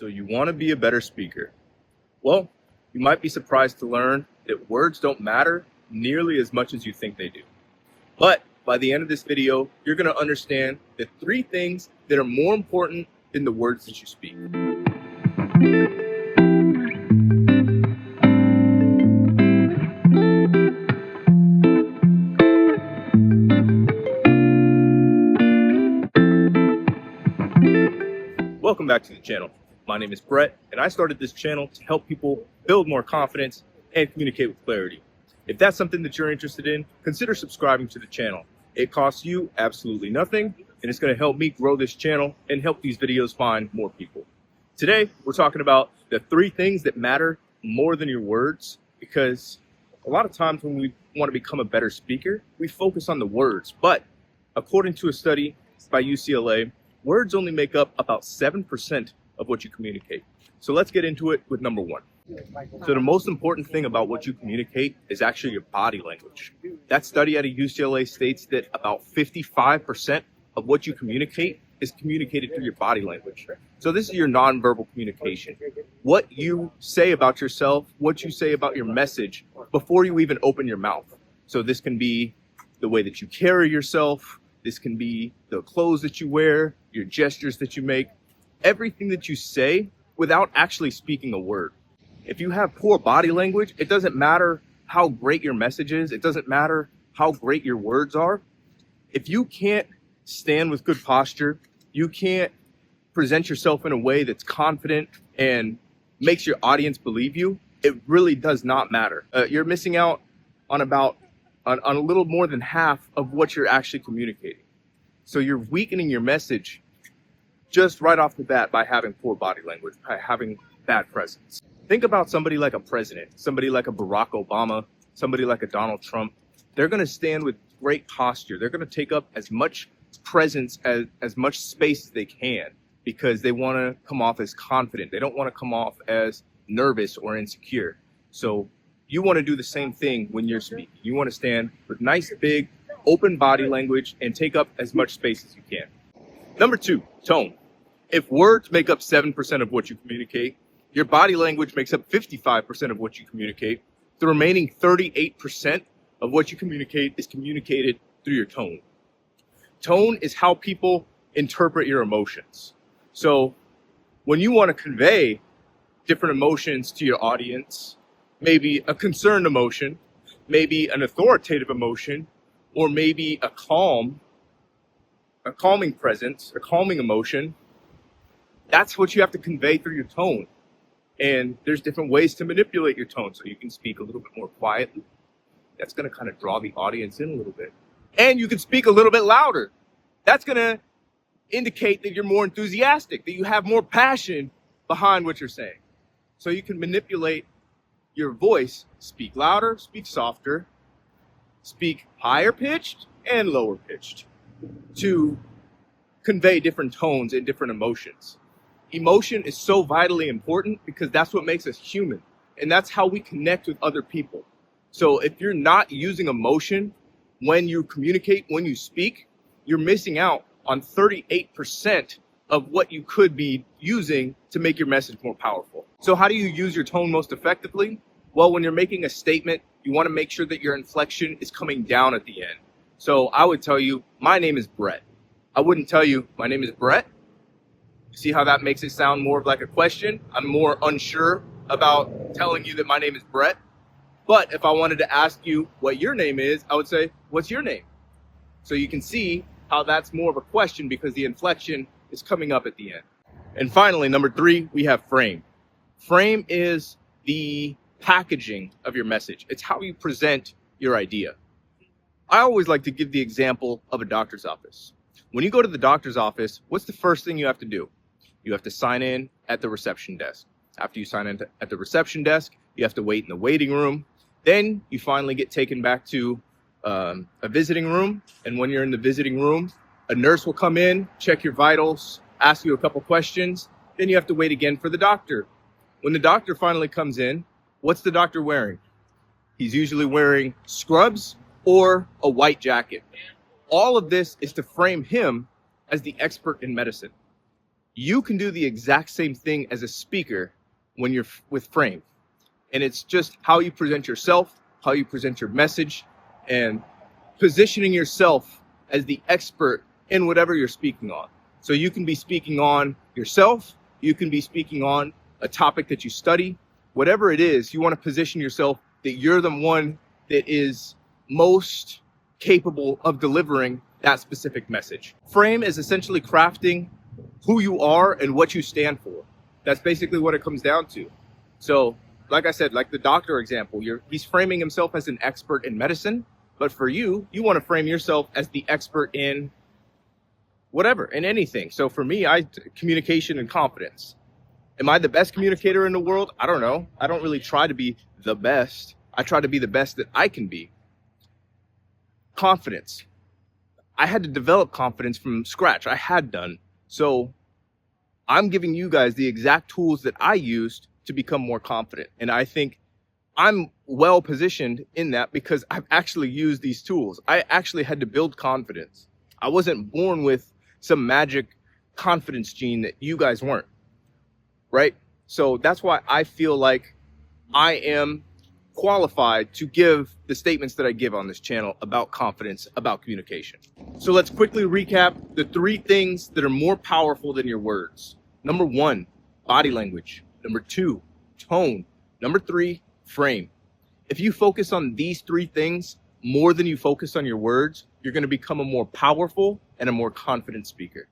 So you want to be a better speaker. Well, you might be surprised to learn that words don't matter nearly as much as you think they do. But by the end of this video, you're going to understand the 3 things that are more important than the words that you speak. Welcome back to the channel. My name is Brett, and I started this channel to help people build more confidence and communicate with clarity. If that's something that you're interested in, consider subscribing to the channel. It costs you absolutely nothing, and it's going to help me grow this channel and help these videos find more people. Today, we're talking about the 3 things that matter more than your words, because a lot of times when we want to become a better speaker, we focus on the words. But according to a study by UCLA, words only make up about 7% of what you communicate. So let's get into it with number 1. So the most important thing about what you communicate is actually your body language. That study out of UCLA states that about 55% of what you communicate is communicated through your body language. So this is your nonverbal communication. What you say about yourself, what you say about your message before you even open your mouth. So this can be the way that you carry yourself. This can be the clothes that you wear, your gestures that you make, everything that you say without actually speaking a word. If you have poor body language, it doesn't matter how great your message is. It doesn't matter how great your words are. If you can't stand with good posture, you can't present yourself in a way that's confident and makes your audience believe you, it really does not matter. You're missing out on a little more than half of what you're actually communicating. So you're weakening your message just right off the bat by having poor body language, by having bad presence. Think about somebody like a president, somebody like a Barack Obama, somebody like a Donald Trump. They're going to stand with great posture. They're going to take up as much presence, as much space as they can, because they want to come off as confident. They don't want to come off as nervous or insecure. So you want to do the same thing when you're speaking. You want to stand with nice, big, open body language and take up as much space as you can. Number 2, tone. If words make up 7% of what you communicate, your body language makes up 55% of what you communicate. The remaining 38% of what you communicate is communicated through your tone. Tone is how people interpret your emotions. So when you want to convey different emotions to your audience, maybe a concerned emotion, maybe an authoritative emotion, or maybe a calming presence, a calming emotion, that's what you have to convey through your tone. And there's different ways to manipulate your tone. So you can speak a little bit more quietly. That's going to kind of draw the audience in a little bit. And you can speak a little bit louder. That's going to indicate that you're more enthusiastic, that you have more passion behind what you're saying. So you can manipulate your voice, speak louder, speak softer, speak higher pitched and lower pitched to convey different tones and different emotions. Emotion is so vitally important because that's what makes us human, and that's how we connect with other people. So if you're not using emotion when you communicate, when you speak, you're missing out on 38% of what you could be using to make your message more powerful. So how do you use your tone most effectively? Well, when you're making a statement, you want to make sure that your inflection is coming down at the end. So I would tell you, my name is Brett. I wouldn't tell you, my name is Brett. See how that makes it sound more of like a question? I'm more unsure about telling you that my name is Brett. But if I wanted to ask you what your name is, I would say, what's your name? So you can see how that's more of a question because the inflection is coming up at the end. And finally, number 3, we have frame. Frame is the packaging of your message. It's how you present your idea. I always like to give the example of a doctor's office. When you go to the doctor's office, what's the first thing you have to do? You have to sign in at the reception desk. After you sign in at the reception desk, you have to wait in the waiting room. Then you finally get taken back to a visiting room. And when you're in the visiting room, a nurse will come in, check your vitals, ask you a couple questions. Then you have to wait again for the doctor. When the doctor finally comes in, what's the doctor wearing? He's usually wearing scrubs or a white jacket. All of this is to frame him as the expert in medicine. You can do the exact same thing as a speaker when you're with frame. And it's just how you present yourself, how you present your message, and positioning yourself as the expert in whatever you're speaking on. So you can be speaking on yourself, you can be speaking on a topic that you study, whatever it is, you want to position yourself that you're the one that is most capable of delivering that specific message. Frame is essentially crafting who you are and what you stand for. That's basically what it comes down to. So, like I said, like the doctor example, he's framing himself as an expert in medicine, but for you, you want to frame yourself as the expert in whatever, in anything. So for me, communication and confidence. Am I the best communicator in the world? I don't know. I don't really try to be the best. I try to be the best that I can be. Confidence. I had to develop confidence from scratch. I had done. So I'm giving you guys the exact tools that I used to become more confident. And I think I'm well positioned in that because I've actually used these tools. I actually had to build confidence. I wasn't born with some magic confidence gene that you guys weren't, right? So that's why I feel like I am qualified to give the statements that I give on this channel about confidence, about communication. So let's quickly recap the 3 things that are more powerful than your words. Number 1, body language. Number 2, tone. Number 3, frame. If you focus on these 3 things more than you focus on your words, you're going to become a more powerful and a more confident speaker.